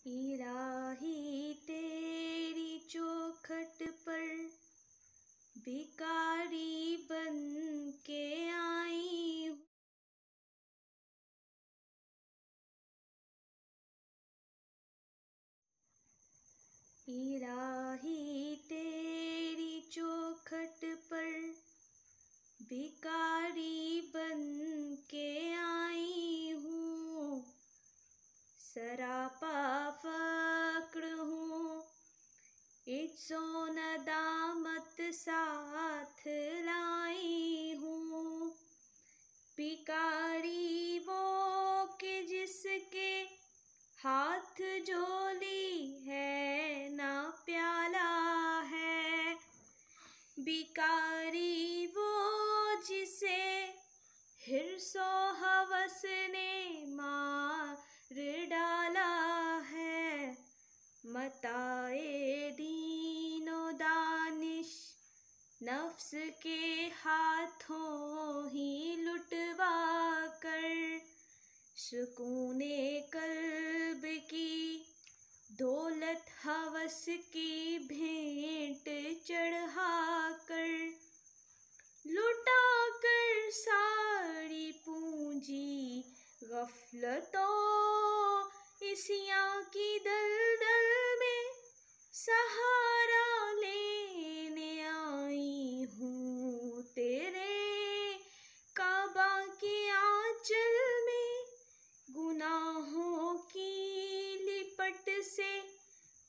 इलाही तेरी चौखट पर भिखारी बन के आई हूँ। इलाही तेरी चौखट पर भिखारी बन के आई हूँ। सरापा फक्र हूँ, इज्जो नदामत साथ लाई हूँ। भिखारी वो कि जिसके हाथ झोली है ना प्याला है। भिखारी वो जिसे हिर्सो हवस ने मार डाला है। मताए दीनो दानिश नफ्स के हाथों ही लुटवा कर, सुकूने कल्ब की दौलत हवस की भेंट चढ़ा कर, लुटा कर सारी पूंजी गफलतों इसियां की दलदल में सहारा लेने आई हूँ। तेरे काबा के आंचल में गुनाहों की लिपट से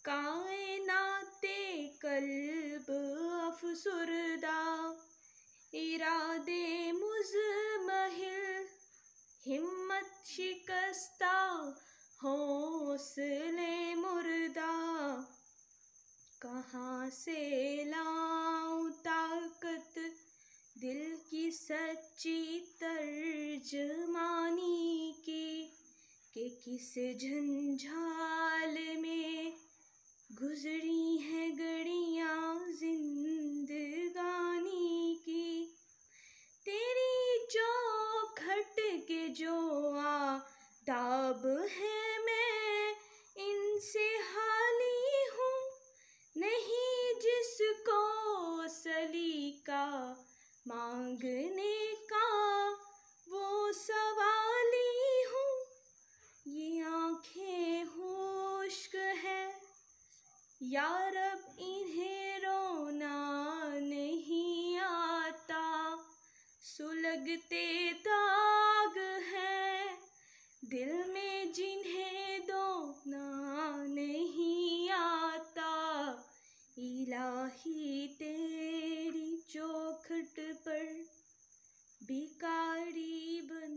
कायनाते कल्ब अफसुरदा। इरादे मुज़महिल हिम्मत शिकस्ता हौसले मुर्दा। कहाँ से लाऊं ताकत दिल की सच्ची तर्जमानी की, कि किस झंझाल में गुजरी है घड़ियां जिंदगानी की। तेरी चौखट के जो आदाब है मैं इनसे हाली हूँ। नहीं जिसको सलीका मांगने का वो सवाली हूँ। ये आँखें हुश्क है या रब इन्हें रोना नहीं आता। सुलगते दाग हैं दिल में जिन्हें धोना नहीं आता। इलाही तेरी चौखट पर भिखारी बन